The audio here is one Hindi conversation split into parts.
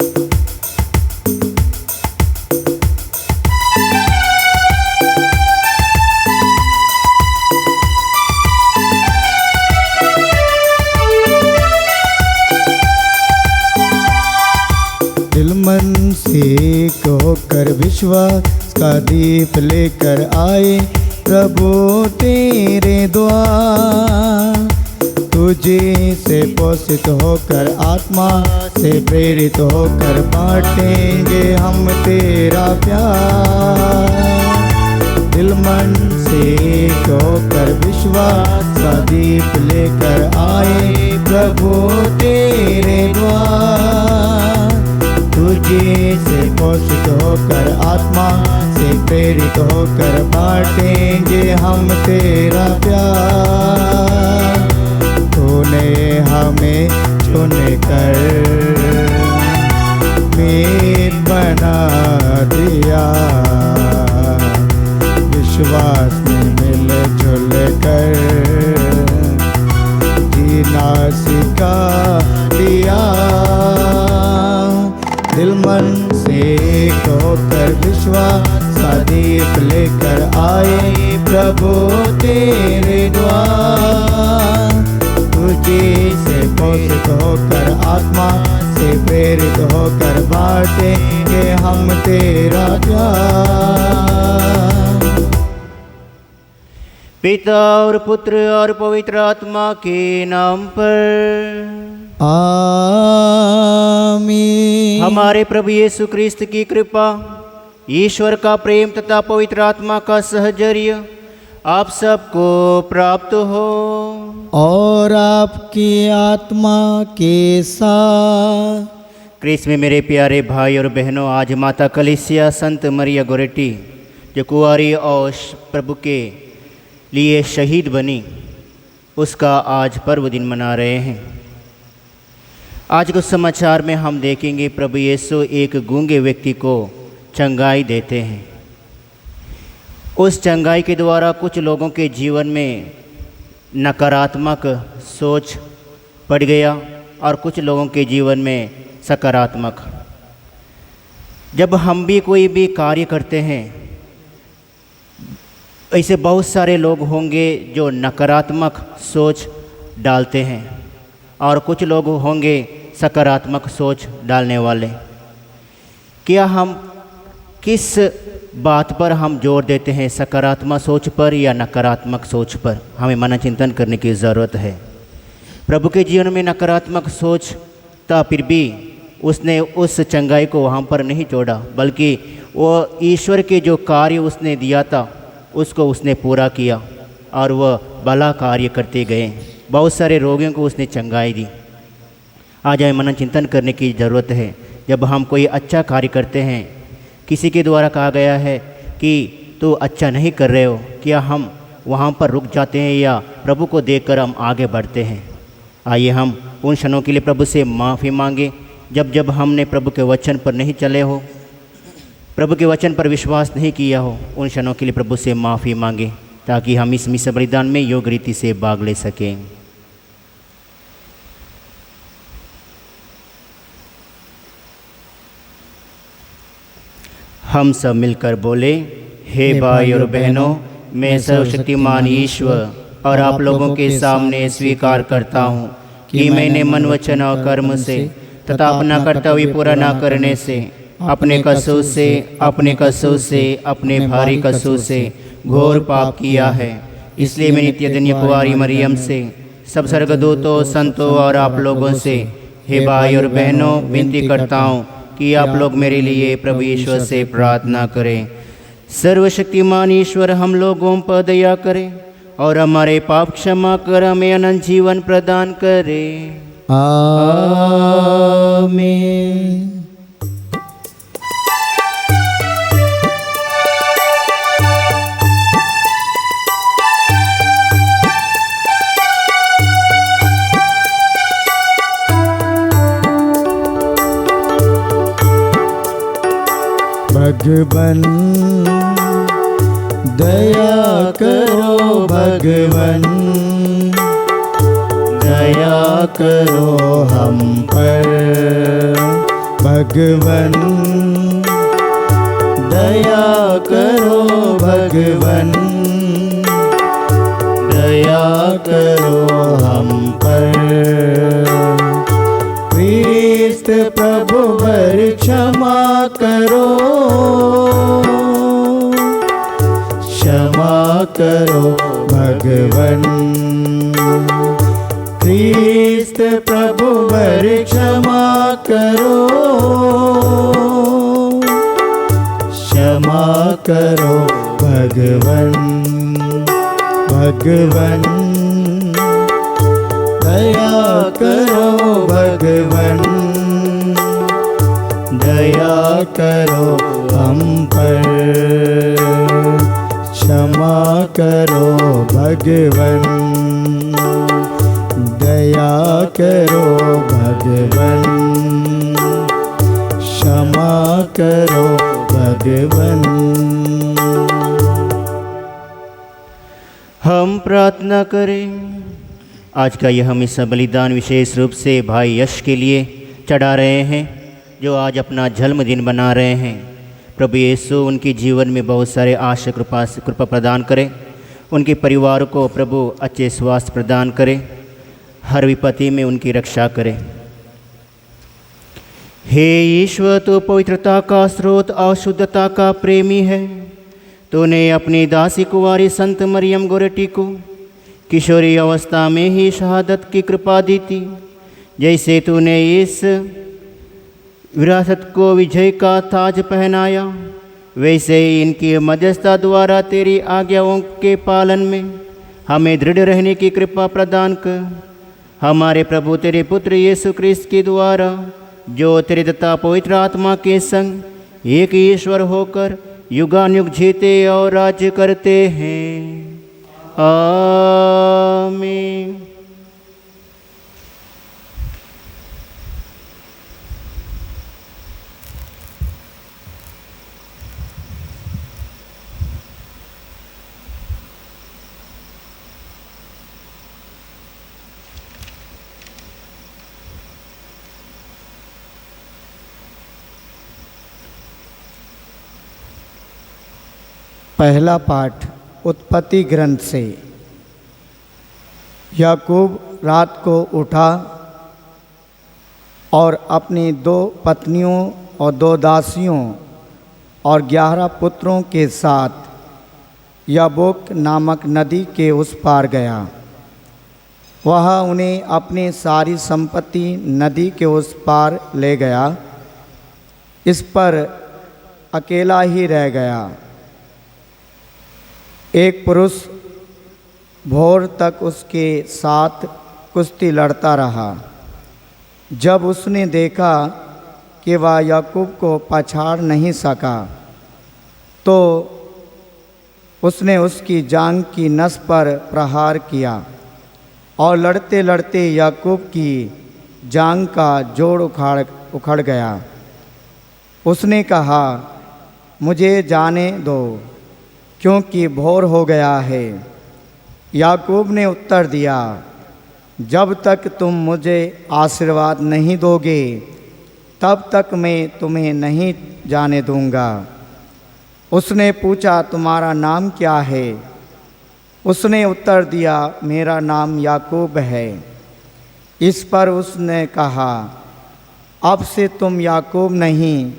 दिल मन से होकर विश्वास का दीप लेकर आए प्रभु तेरे द्वार। तुझे से पोषित होकर आत्मा से प्रेरित होकर बांटेंगे हम तेरा प्यार। दिल मन से होकर विश्वास का दीप लेकर आए प्रभु तेरे द्वार। तुझे से पोषित होकर आत्मा से प्रेरित होकर बांटेंगे हम तेरा प्यार। तूने हमें चुन कर मीत बना दिया, विश्वास में मिलजुल कर जीना सिखा दिया। दिल मन से होकर विश्वास का दीप लेकर आए प्रभु तेरे द्वार। तुझे से पोषित होकर आत्मा से प्रेरित होकर बांटेंगे हम तेरा प्यार। पिता और पुत्र और पवित्र आत्मा के नाम पर आमीन। हमारे प्रभु यीशु क्रिस्त की कृपा, ईश्वर का प्रेम तथा पवित्र आत्मा का सहचर्य आप सबको प्राप्त हो और आपकी आत्मा के साथ। क्रिस्त में मेरे प्यारे भाई और बहनों, आज माता कलीसिया संत मरिया गोरेटी जो कुंवारी और प्रभु के लिए शहीद बनी, उसका आज पर्व दिन मना रहे हैं। आज के समाचार में हम देखेंगे प्रभु यीशु एक गूंगे व्यक्ति को चंगाई देते हैं। उस चंगाई के द्वारा कुछ लोगों के जीवन में नकारात्मक सोच पड़ गया और कुछ लोगों के जीवन में सकारात्मक। जब हम भी कोई भी कार्य करते हैं, ऐसे बहुत सारे लोग होंगे जो नकारात्मक सोच डालते हैं और कुछ लोग होंगे सकारात्मक सोच डालने वाले। क्या हम किस बात पर हम जोर देते हैं, सकारात्मक सोच पर या नकारात्मक सोच पर? हमें मन चिंतन करने की ज़रूरत है। प्रभु के जीवन में नकारात्मक सोच था, फिर भी उसने उस चंगाई को वहाँ पर नहीं छोड़ा, बल्कि वो ईश्वर के जो कार्य उसने दिया था उसको उसने पूरा किया और वह भला कार्य करते गए। बहुत सारे रोगियों को उसने चंगाई दी। आज हमें मनन चिंतन करने की ज़रूरत है। जब हम कोई अच्छा कार्य करते हैं, किसी के द्वारा कहा गया है कि तो अच्छा नहीं कर रहे हो, क्या हम वहाँ पर रुक जाते हैं या प्रभु को देखकर हम आगे बढ़ते हैं? आइए हम उन क्षणों के लिए प्रभु से माफ़ी मांगे जब हमने प्रभु के वचन पर नहीं चले हो, प्रभु के वचन पर विश्वास नहीं किया हो। उन क्षणों के लिए प्रभु से माफ़ी मांगे ताकि हम इस मिस बलिदान में योग्य रीति से भाग ले सकें। हम सब मिलकर बोले, हे भाई और बहनों, मैं सर्वशक्तिमान ईश्वर और आप लोगों के सामने स्वीकार करता हूँ कि मैंने मन, वचन और कर्म से तथा अपना कर्तव्य पूरा न करने से, अपने कसूर से, अपने भारी कसूर से घोर पाप किया है। इसलिए मैं नित्य दिन कुंवारी मरियम से, सब स्वर्गदूतों, संतों और आप लोगों से, हे भाई और बहनों, विनती करता हूँ कि आप लोग मेरे लिए प्रभु ईश्वर से प्रार्थना करें। सर्वशक्तिमान ईश्वर हम लोगों पर दया करें और हमारे पाप क्षमा कर हमें अनंत जीवन प्रदान करे। आमीन। भगवन दया करो, भगवन दया करो हम पर। भगवन दया करो भगवन दया करो हम पर क्रिस्त प्रभु पर क्षमा करो क्षमा करो भगवन क्रिस्त प्रभु पर क्षमा करो क्षमा करो भगवन भगवन दया करो भगवन दया करो हम पर क्षमा करो भगवन दया करो भगवन क्षमा करो भगवन। हम प्रार्थना करें। आज का यह हम इस बलिदान विशेष रूप से भाई यश के लिए चढ़ा रहे हैं, जो आज अपना जन्मदिन बना रहे हैं। प्रभु यीशु उनके जीवन में बहुत सारे आशा कृपा प्रदान करें। उनके परिवार को प्रभु अच्छे स्वास्थ्य प्रदान करें, हर विपत्ति में उनकी रक्षा करें। हे ईश्वर, तो पवित्रता का स्रोत और शुद्धता का प्रेमी है। तूने अपनी दासी कुंवारी संत मरियम गोरेटी को किशोरी अवस्था में ही शहादत की कृपा दी थी। जैसे तूने इस विरासत को विजय का ताज पहनाया, वैसे ही इनकी मध्यस्थता द्वारा तेरी आज्ञाओं के पालन में हमें दृढ़ रहने की कृपा प्रदान कर। हमारे प्रभु तेरे पुत्र यीशु क्रिस्त के द्वारा, जो तेरे तथा पवित्र आत्मा के संग एक ईश्वर होकर युगानुयुग जीते और राज्य करते हैं। आमीन। पहला पाठ उत्पत्ति ग्रंथ से। याकूब रात को उठा और अपनी 2 पत्नियों और 2 दासियों और 11 पुत्रों के साथ याबोक नामक नदी के उस पार गया। वह उन्हें अपनी सारी संपत्ति नदी के उस पार ले गया। इस पर अकेला ही रह गया। एक पुरुष भोर तक उसके साथ कुश्ती लड़ता रहा। जब उसने देखा कि वह याकूब को पछाड़ नहीं सका, तो उसने उसकी जांघ की नस पर प्रहार किया और लड़ते लड़ते याकूब की जांघ का जोड़ उखड़ गया। उसने कहा, मुझे जाने दो, क्योंकि भोर हो गया है। याकूब ने उत्तर दिया, जब तक तुम मुझे आशीर्वाद नहीं दोगे, तब तक मैं तुम्हें नहीं जाने दूंगा। उसने पूछा, तुम्हारा नाम क्या है? उसने उत्तर दिया, मेरा नाम याकूब है। इस पर उसने कहा, अब से तुम याकूब नहीं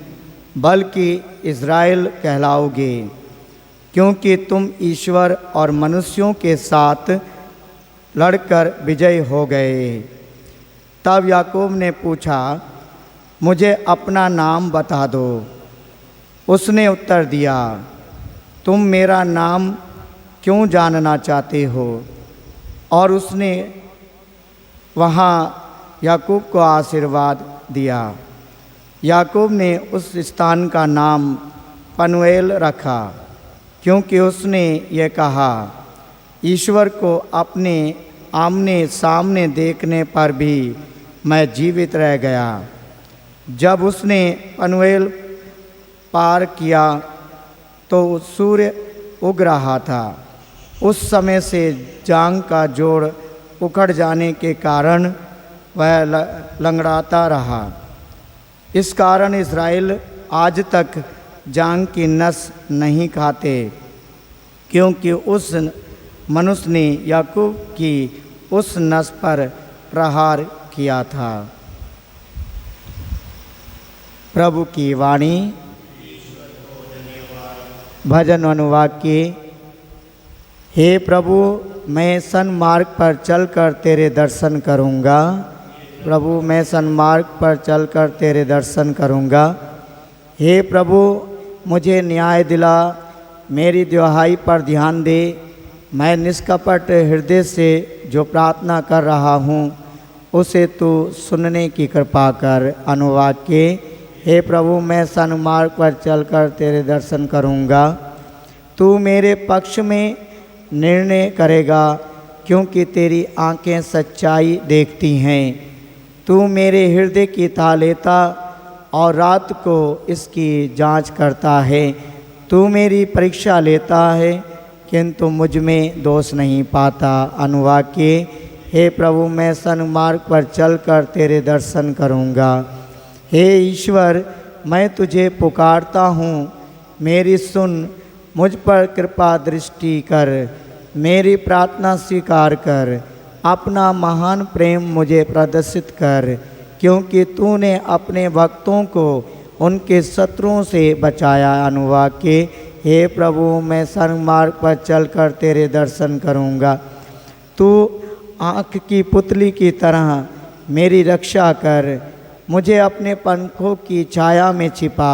बल्कि इज़राइल कहलाओगे, क्योंकि तुम ईश्वर और मनुष्यों के साथ लड़कर विजय हो गए। तब याकूब ने पूछा, मुझे अपना नाम बता दो। उसने उत्तर दिया, तुम मेरा नाम क्यों जानना चाहते हो? और उसने वहाँ याकूब को आशीर्वाद दिया। याकूब ने उस स्थान का नाम पनुएल रखा, क्योंकि उसने ये कहा, ईश्वर को अपने आमने सामने देखने पर भी मैं जीवित रह गया। जब उसने पनुएल पार किया तो सूर्य उग रहा था। उस समय से जांघ का जोड़ उखड़ जाने के कारण वह लंगड़ाता रहा। इस कारण इज़राइल आज तक जांग की नस नहीं खाते, क्योंकि उस मनुष्य ने याकूब की उस नस पर प्रहार किया था। प्रभु की वाणी। भजन अनुवाक्य। हे प्रभु, मैं सन्मार्ग पर चलकर तेरे दर्शन करूँगा। प्रभु, मैं सन्मार्ग पर चलकर तेरे दर्शन करूँगा। हे प्रभु, मुझे न्याय दिला, मेरी दुहाई पर ध्यान दे। मैं निष्कपट हृदय से जो प्रार्थना कर रहा हूँ उसे तू सुनने की कृपा कर। अनुवाक्य। हे प्रभु, मैं सन्मार्ग पर चलकर तेरे दर्शन करूँगा। तू मेरे पक्ष में निर्णय करेगा, क्योंकि तेरी आँखें सच्चाई देखती हैं। तू मेरे हृदय की ताल लेता और रात को इसकी जांच करता है। तू मेरी परीक्षा लेता है, किंतु मुझ में दोष नहीं पाता। अनुवाक्य। हे प्रभु, मैं सन्मार्ग पर चलकर तेरे दर्शन करूँगा। हे ईश्वर, मैं तुझे पुकारता हूँ, मेरी सुन, मुझ पर कृपा दृष्टि कर, मेरी प्रार्थना स्वीकार कर। अपना महान प्रेम मुझे प्रदर्शित कर, क्योंकि तूने अपने भक्तों को उनके शत्रुओं से बचाया। अनुवाक्य। हे प्रभु, मैं सन्मार्ग पर चलकर तेरे दर्शन करूँगा। तू आँख की पुतली की तरह मेरी रक्षा कर, मुझे अपने पंखों की छाया में छिपा।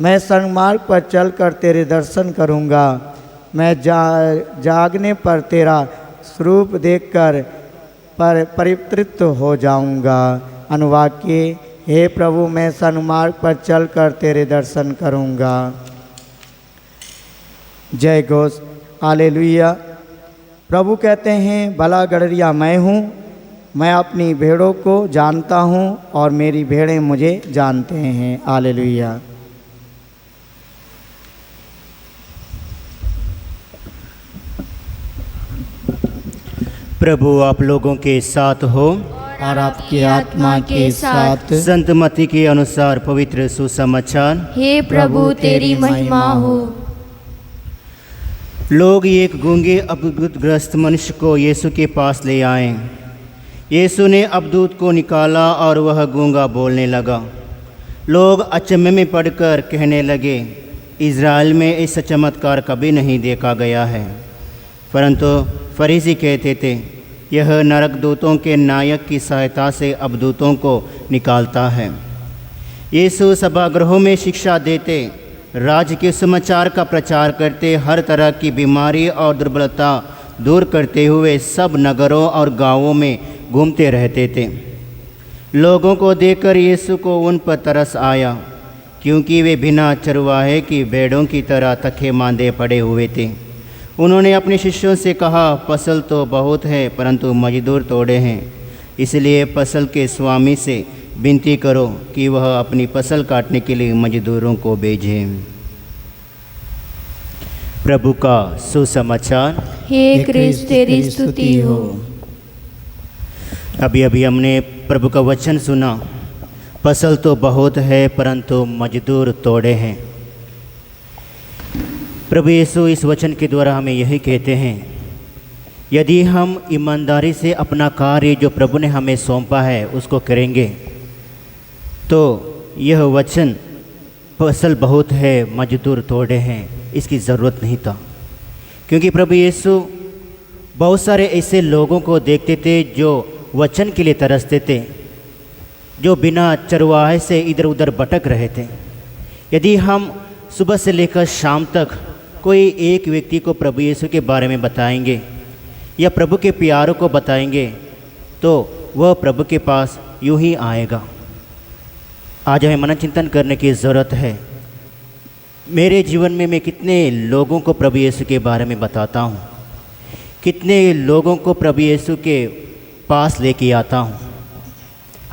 मैं सन्मार्ग पर चलकर तेरे दर्शन करूँगा। मैं जागने पर तेरा स्वरूप देखकर परितृप्त हो जाऊँगा। अनुवाक्य। हे प्रभु, मैं सन्मार्ग पर चलकर तेरे दर्शन करूँगा। जय घोष। हालेलुया। प्रभु कहते हैं, भला गड़रिया मैं हूँ, मैं अपनी भेड़ों को जानता हूँ और मेरी भेड़ें मुझे जानते हैं। हालेलुया। प्रभु आप लोगों के साथ हो और आपकी आत्मा के साथ। संत मत्ती के अनुसार पवित्र सुसमाचार। हे प्रभु, तेरी महिमा हो। लोग एक गूंगे अबदूतग्रस्त मनुष्य को यीशु के पास ले आए। यीशु ने अबदूत को निकाला और वह गूंगा बोलने लगा। लोग अचंभे में पड़कर कहने लगे, इज़राइल में ऐसा चमत्कार कभी नहीं देखा गया है। परंतु फरीसी कहते थे, यह नरक दूतों के नायक की सहायता से अबदूतों को निकालता है। यीशु सभागृहों में शिक्षा देते, राज्य के समाचार का प्रचार करते, हर तरह की बीमारी और दुर्बलता दूर करते हुए सब नगरों और गांवों में घूमते रहते थे। लोगों को देखकर यीशु को उन पर तरस आया, क्योंकि वे बिना चरवाहे की भेड़ों की तरह थके मांदे पड़े हुए थे। उन्होंने अपने शिष्यों से कहा, फसल तो बहुत है, परंतु मजदूर थोड़े हैं। इसलिए फसल के स्वामी से विनती करो कि वह अपनी फसल काटने के लिए मजदूरों को भेजे। प्रभु का सुसमाचार। हे क्रिस्त, तेरी स्तुति हो। अभी अभी हमने प्रभु का वचन सुना, फसल तो बहुत है परंतु मजदूर थोड़े हैं। प्रभु यीशु इस वचन के द्वारा हमें यही कहते हैं, यदि हम ईमानदारी से अपना कार्य जो प्रभु ने हमें सौंपा है उसको करेंगे, तो यह वचन फसल बहुत है मजदूर थोड़े हैं इसकी ज़रूरत नहीं था। क्योंकि प्रभु यीशु बहुत सारे ऐसे लोगों को देखते थे जो वचन के लिए तरसते थे, जो बिना चरवाहे से इधर उधर भटक रहे थे। यदि हम सुबह से लेकर शाम तक कोई एक व्यक्ति को प्रभु यीशु के बारे में बताएंगे या प्रभु के प्यारों को बताएंगे, तो वह प्रभु के पास यूं ही आएगा। आज हमें मनन चिंतन करने की ज़रूरत है। मेरे जीवन में मैं कितने लोगों को प्रभु यीशु के बारे में बताता हूँ, कितने लोगों को प्रभु यीशु के पास लेके आता हूँ।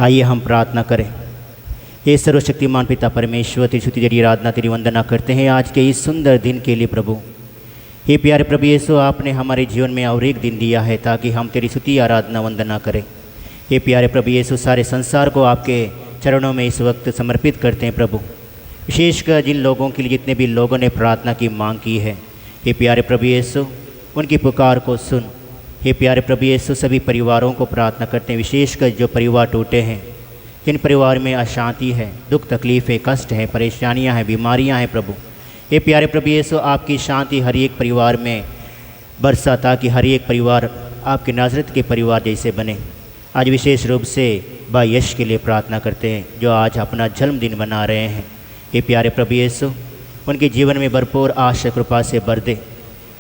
आइए हम प्रार्थना करें। हे सर्वशक्तिमान पिता परमेश्वर, तेरी स्तुति तेरी आराधना तेरी वंदना करते हैं आज के इस सुंदर दिन के लिए। प्रभु हे प्यारे प्रभु यीशु, आपने हमारे जीवन में और एक दिन दिया है ताकि हम तेरी स्तुति आराधना वंदना करें। हे प्यारे प्रभु यीशु, सारे संसार को आपके चरणों में इस वक्त समर्पित करते हैं प्रभु। विशेषकर जिन लोगों के लिए जितने भी लोगों ने प्रार्थना की मांग की है, हे प्यारे प्रभु यीशु उनकी पुकार को सुन। हे प्यारे प्रभु यीशु सभी परिवारों को प्रार्थना करते हैं, विशेषकर जो परिवार टूटे हैं, जिन परिवार में अशांति है, दुख तकलीफ़ है, कष्ट है, परेशानियां हैं, बीमारियां हैं प्रभु। हे प्यारे प्रभु यीशु आपकी शांति हर एक परिवार में बरसा, ताकि हर एक परिवार आपके नाज़रत के परिवार जैसे बने। आज विशेष रूप से भाई यश के लिए प्रार्थना करते हैं, जो आज अपना जन्मदिन मना रहे हैं। हे प्यारे प्रभु यीशु उनके जीवन में भरपूर आशा कृपा से भर दे।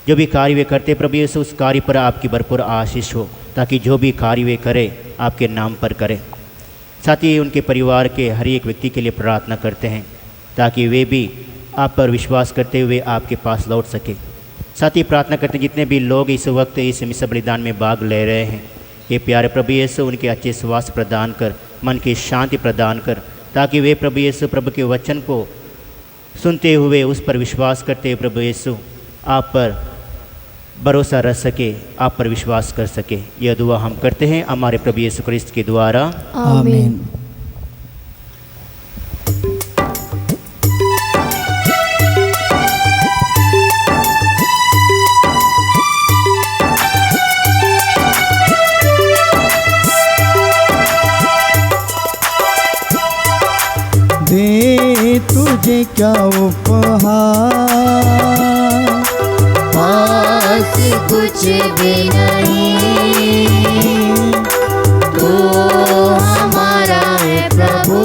जो भी कार्य वे करते प्रभु यीशु उस कार्य पर आपकी भरपूर आशीष हो, ताकि जो भी कार्य वे करें आपके नाम पर करें। साथ ही उनके परिवार के हर एक व्यक्ति के लिए प्रार्थना करते हैं, ताकि वे भी आप पर विश्वास करते हुए आपके पास लौट सके। साथ ही प्रार्थना करते हैं जितने भी लोग इस वक्त इस मिसा बलिदान में भाग ले रहे हैं, ये प्यारे प्रभु यीशु उनके अच्छे स्वास्थ्य प्रदान कर, मन की शांति प्रदान कर, ताकि वे प्रभु यीशु प्रभु के वचन को सुनते हुए उस पर विश्वास करते हुए प्रभु यीशु आप पर भरोसा रख सके, आप पर विश्वास कर सके। यह दुआ हम करते हैं हमारे प्रभु यीशु क्रिस्त के द्वारा, आमीन। दे तुझे क्या उपहार, पास कुछ भी नहीं, तू हमारा है प्रभु,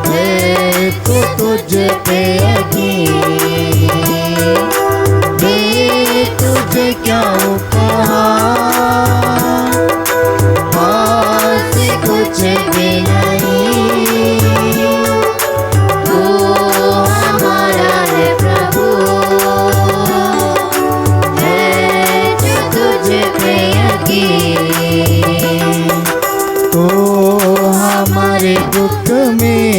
है तो तुझ पे यकीन। दे तुझे क्या उपहार, पास कुछ भी नहीं, तू हमारा है प्रभु, है जो तुझ पे यकीन। तो हमारे दुख में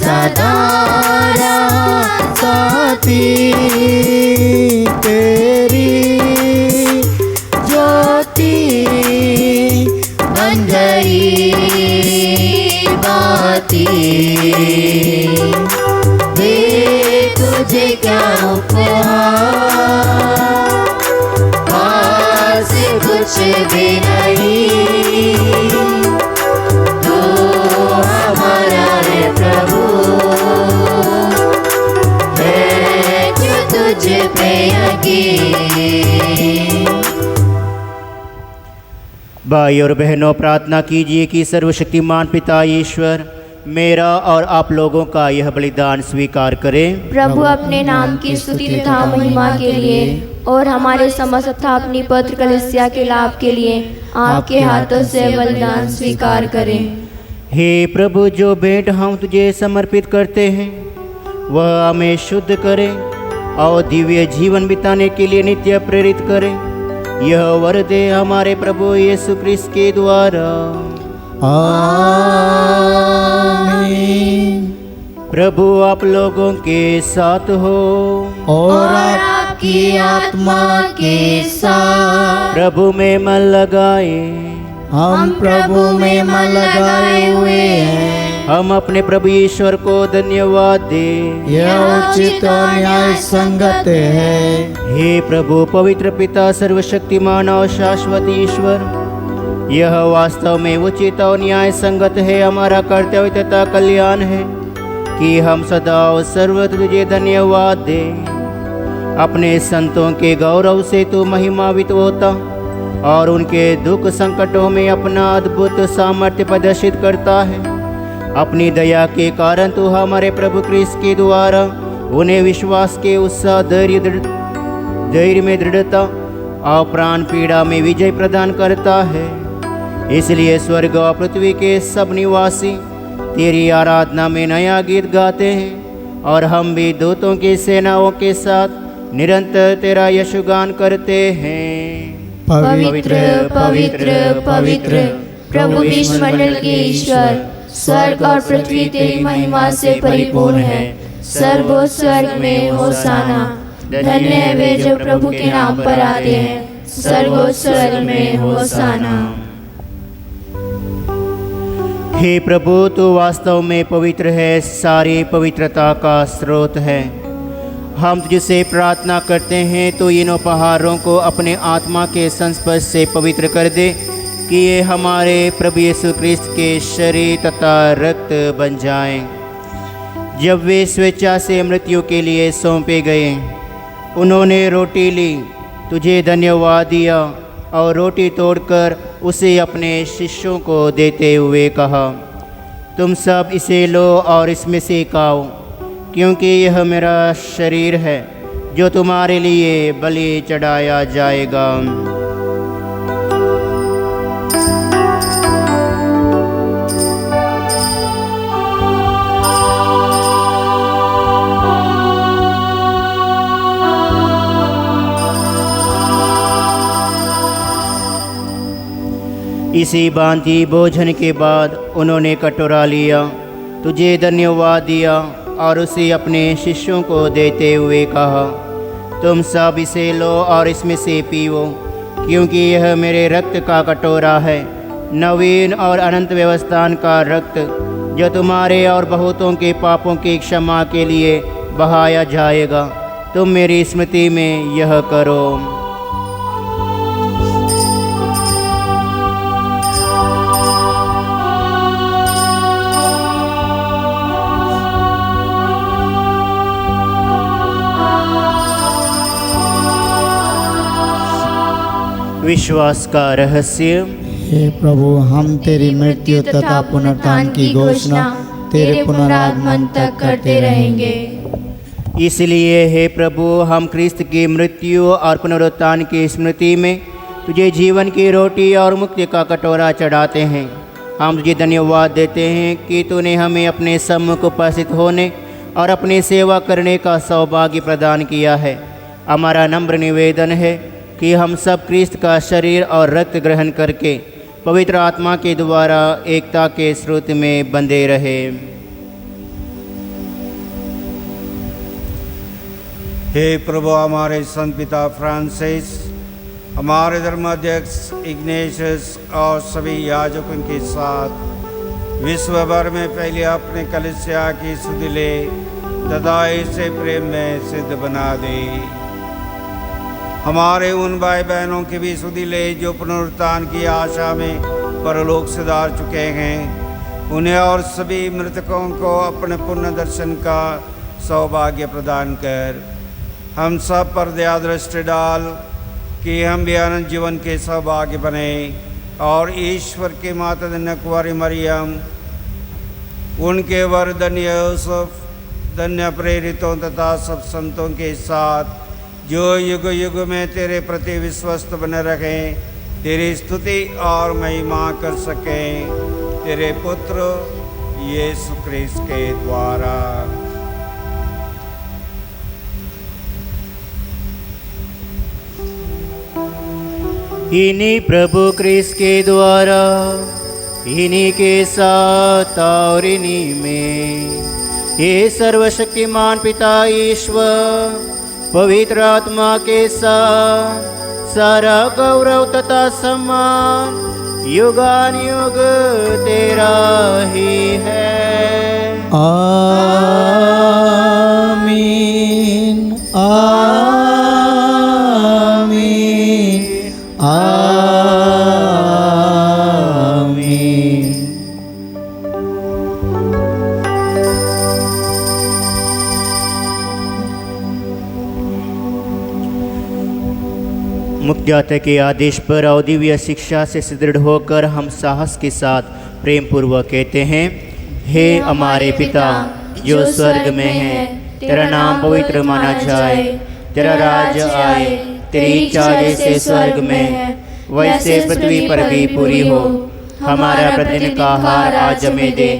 सदा साथी तेरी ज्योति बन गई बाती। दे तुझे क्या उपहार, पास कुछ भी नहीं, तू हमारा है प्रभु, है जो तुझ पे यकीन। भाई और बहनों प्रार्थना कीजिए कि सर्वशक्तिमान पिता ईश्वर मेरा और आप लोगों का यह बलिदान स्वीकार करें। प्रभु अपने नाम की स्तुति तथा महिमा के लिए और हमारे समस्त तथा अपनी पवित्र कलीसिया के लाभ के लिए आपके हाथों से बलिदान स्वीकार करें। हे प्रभु, जो भेंट हम तुझे समर्पित करते हैं वह हमें शुद्ध करे और दिव्य जीवन बिताने के लिए नित्य प्रेरित करे। यह वर दे हमारे प्रभु यीशु क्रिस्त के द्वारा, आमीन। प्रभु आप लोगों के साथ हो और आपकी आत्मा के साथ। प्रभु में मन लगाए, हम प्रभु में मन लगाए हुए हैं। हम अपने प्रभु ईश्वर को धन्यवाद दे। यह उचित और न्याय संगत है। हे प्रभु पवित्र पिता सर्वशक्तिमान और शाश्वत ईश्वर, यह वास्तव में उचित और न्याय संगत है, हमारा कर्तव्य तथा कल्याण है कि हम सदा और सर्वत्र तुझे धन्यवाद दें। अपने संतों के गौरव से तू महिमान्वित होता और उनके दुख संकटों में अपना अद्भुत सामर्थ्य प्रदर्शित करता है। अपनी दया के कारण तू हमारे प्रभु क्रिस्त के द्वारा उन्हें विश्वास के उत्साह, धैर्य में दृढ़ता और प्राण पीड़ा में विजय प्रदान करता है। इसलिए स्वर्ग और पृथ्वी के सब निवासी तेरी आराधना में नया गीत गाते हैं और हम भी दूतों की सेनाओं के साथ निरंतर तेरा यशगान करते हैं। पवित्र पवित्र पवित्र प्रभु विश्वमंडल के ईश्वर, स्वर्ग और पृथ्वी तेरी महिमा से परिपूर्ण है। सर्वोच्च स्वर्ग में होशाना। धन्य है वे जो प्रभु के नाम पर आते हैं। सर्वोच्च स्वर्ग में होशाना। हे प्रभु, तू वास्तव में पवित्र है, सारी पवित्रता का स्रोत है। हम तुझसे प्रार्थना करते हैं तो इन उपहारों को अपने आत्मा के संस्पर्श से पवित्र कर दे कि ये हमारे प्रभु यीशु ख्रिस्त के शरीर तथा रक्त बन जाएं। जब वे स्वेच्छा से मृत्यु के लिए सौंपे गए, उन्होंने रोटी ली, तुझे धन्यवाद दिया और रोटी तोड़कर उसे अपने शिष्यों को देते हुए कहा, तुम सब इसे लो और इसमें से खाओ, क्योंकि यह मेरा शरीर है जो तुम्हारे लिए बलि चढ़ाया जाएगा। इसी भांति भोजन के बाद उन्होंने कटोरा लिया, तुझे धन्यवाद दिया और उसे अपने शिष्यों को देते हुए कहा, तुम सब इसे लो और इसमें से पीओ, क्योंकि यह मेरे रक्त का कटोरा है, नवीन और अनंत व्यवस्थान का रक्त, जो तुम्हारे और बहुतों के पापों की क्षमा के लिए बहाया जाएगा। तुम मेरी स्मृति में यह करो। विश्वास का रहस्य। हे प्रभु, हम तेरी मृत्यु तथा पुनरुत्थान की घोषणा तेरे पुनरागमन तक करते रहेंगे। इसलिए हे प्रभु, हम ख्रिस्त की मृत्यु और पुनरुत्थान की स्मृति में तुझे जीवन की रोटी और मुक्ति का कटोरा चढ़ाते हैं। हम तुझे धन्यवाद देते हैं कि तूने हमें अपने सम्मुख उपस्थित होने और अपनी सेवा करने का सौभाग्य प्रदान किया है। हमारा नम्र निवेदन है कि हम सब ख्रिस्त का शरीर और रक्त ग्रहण करके पवित्र आत्मा के द्वारा एकता के स्रोत में बंधे रहे। हे प्रभु, हमारे संत पिता फ्रांसिस, हमारे धर्माध्यक्ष इग्नेशियस और सभी याजकों के साथ विश्व भर में पहले अपने कलीसिया की सुधि ले तथा इसे प्रेम में सिद्ध बना दे। हमारे उन भाई बहनों की भी सुधि ले जो पुनरुत्थान की आशा में परलोक सिधार चुके हैं। उन्हें और सभी मृतकों को अपने पुण्य दर्शन का सौभाग्य प्रदान कर। हम सब पर दया दृष्टि डाल कि हम भी अनंत जीवन के सौभाग्य बने और ईश्वर की माता धन्य कुंवारी मरियम, उनके वर धन्य यूसुफ, धन्य प्रेरितों तथा सब संतों के साथ जो युग युग में तेरे प्रति विश्वस्त बने रहें, तेरी स्तुति और महिमा कर सकें, तेरे पुत्र यीशु ख्रिस्त के द्वारा। इन्हीं प्रभु ख्रिस्त के द्वारा, इन्हीं के साथ और इन्हीं में ये सर्वशक्तिमान पिता ईश्वर पवित्र आत्मा के साथ सारा गौरव तथा सम्मान युगानुयुग तेरा ही है। आमीन, आमीन, आमीन। मुक्तिदाता के आदेश पर और दिव्य शिक्षा से सुदृढ़ होकर हम साहस के साथ प्रेम पूर्वक कहते हैं, हे हमारे पिता जो स्वर्ग में है, तेरा नाम पवित्र माना जाए, तेरा राज्य आए, तेरी इच्छा जैसे स्वर्ग में है वैसे पृथ्वी पर भी पूरी हो। हमारा प्रतिदिन का आहार आज हमें दे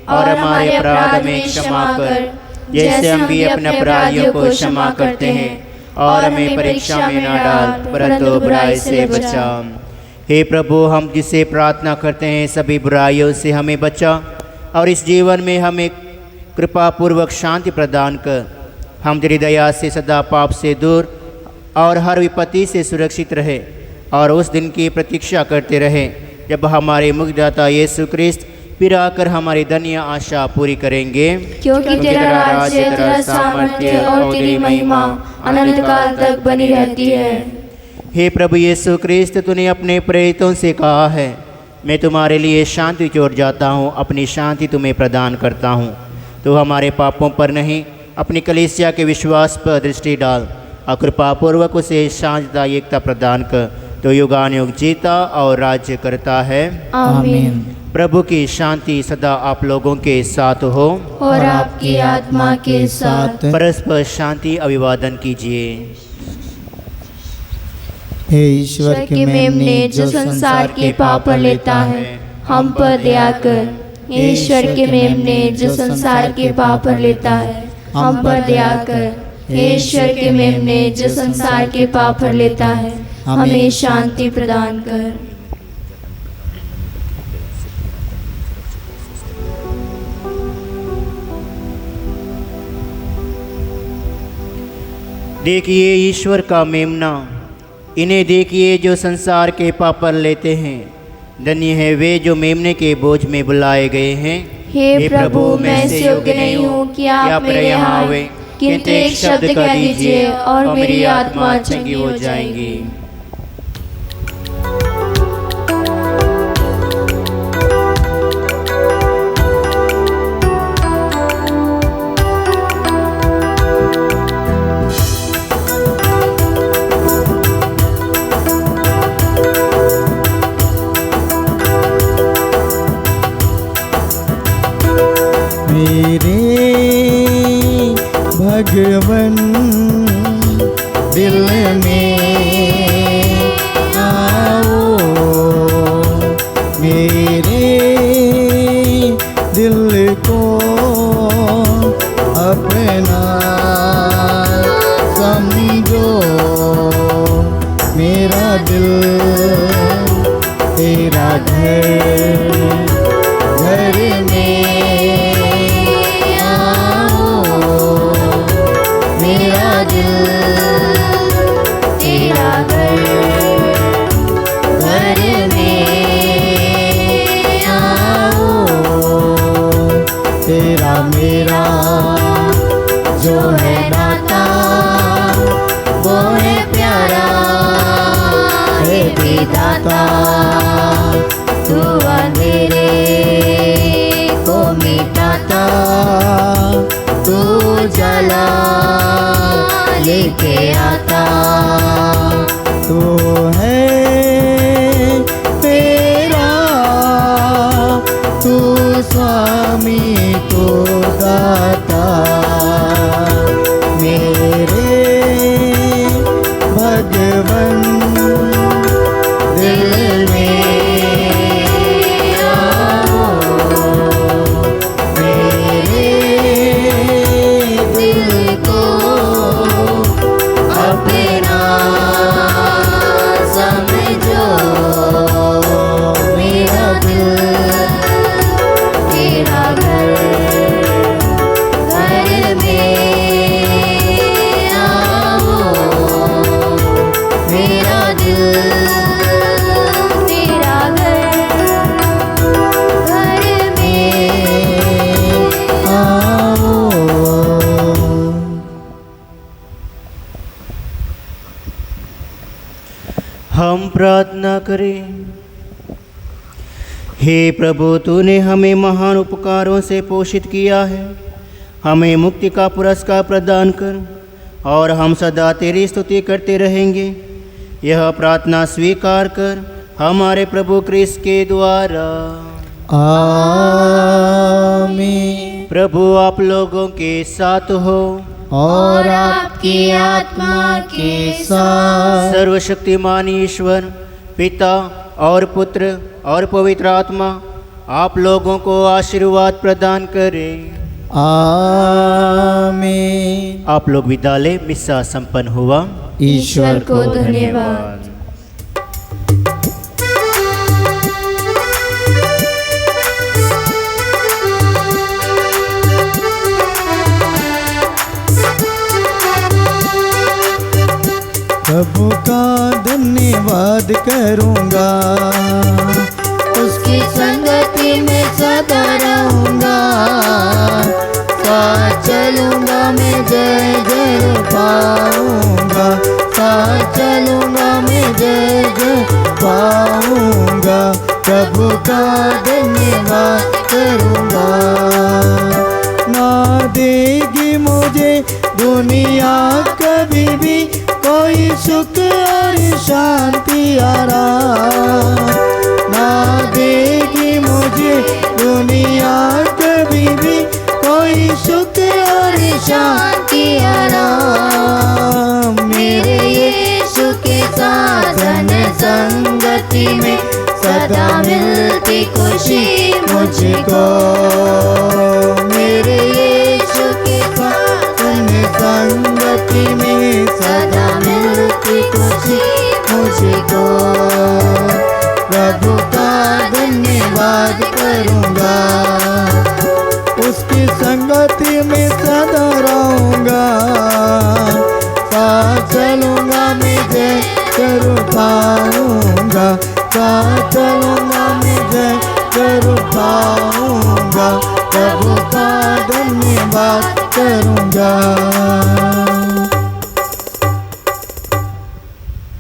और हमारे अपराध हमें क्षमा कर, जैसे हम भी अपने अपराधियों को क्षमा करते हैं, और हमें परीक्षा में न डाल परंतु बुराई से बचा। हे प्रभु, हम जिसे प्रार्थना करते हैं सभी बुराइयों से हमें बचा और इस जीवन में हमें कृपा पूर्वक शांति प्रदान कर। हम तेरी दया से सदा पाप से दूर और हर विपत्ति से सुरक्षित रहे और उस दिन की प्रतीक्षा करते रहे जब हमारे मुक्तिदाता यीशु ख्रिस्त फिर आकर हमारी धन्य आशा पूरी करेंगे। क्योंकि तेरा राज्य, तेरा सामर्थ्य और तेरी महिमा अनंत काल तक बनी रहती है। हे प्रभु यीशु क्रिस्त, तूने अपने प्रेरितों से कहा है, मैं तुम्हारे लिए शांति छोड़ जाता हूँ, अपनी शांति तुम्हें प्रदान करता हूँ। तो हमारे पापों पर नहीं, अपनी कलीसिया के विश्वास पर दृष्टि डाल और कृपापूर्वक उसे शांतता एकता प्रदान कर, तो युगानुयुग जीता और राज्य करता है। आमीन। प्रभु की शांति सदा आप लोगों के साथ हो और आपकी आत्मा के साथ। परस्पर शांति अभिवादन कीजिए। हे ईश्वर के मेमने जो संसार के पाप लेता है, हम पर दया कर। ईश्वर के मेमने जो संसार के पाप लेता है, हम पर दया कर। ईश्वर के मेमने जो संसार के पाप लेता है, हमें शांति प्रदान कर। देखिए ईश्वर का मेमना, इन्हें देखिए जो संसार के पाप लेते हैं। धन्य है वे जो मेमने के बोझ में बुलाए गए हैं। हे प्रभु, मैं इस योग्य नहीं हूँ कि आप मेरे यहाँ आए, किंतु एक शब्द कह दीजिए और मेरी आत्मा चंगी हो जाएगी। मेरे भगवन दिल में आओ, मेरे दिल को अपना समझो। मेरा दिल तेरा घर, घर में तेरा मेरा जो है नाता, वो है प्यारा है विधाता। तू अंधेरे को मिटाता, तू जला लेके आता। तू है तेरा, तू स्वामी, तू दाता। मेरे भगवन दिल में आओ, मेरे दिल को अपना समझो। मेरा दिल तेरा घर, घर में आओ। मेरा दिल तेरा घर, घर में आओ। हम प्रार्थना करें। हे प्रभु, तूने हमें महान उपकारों से पोषित किया है। हमें मुक्ति का पुरस्कार प्रदान कर और हम सदा तेरी स्तुति करते रहेंगे। यह प्रार्थना स्वीकार कर हमारे प्रभु क्रिस्त के द्वारा। आमीन। प्रभु आप लोगों के साथ हो और आपकी आत्मा के साथ। सर्वशक्तिमान ईश्वर पिता और पुत्र और पवित्र आत्मा आप लोगों को आशीर्वाद प्रदान करे। आमीन। आप लोग विदा ले। मिस्सा संपन्न हुआ। ईश्वर को धन्यवाद। प्रभु का धन्यवाद करूँगा, उसकी संगति में सदा प्रभु का धन्यवाद करूँगा। ना देगी मुझे दुनिया कभी भी कोई सुख और शांति आराम, ना देगी मुझे दुनिया कभी भी कोई सुख और शांति आराम। मेरे यीशु के साथ धन संगति में सदा मिलती खुशी मुझको। मेरे यीशु के साथ धन संगति में सदा मिलती खुशी मुझको। प्रभु का धन्यवाद करूँगा, उसकी संगति में सदा रहूँगा। साथ चलूँगा मैं जय कर पाऊँगा, साथ चलूँगा मैं जय कर पाऊँगा। प्रभु का धन्यवाद करूँगा।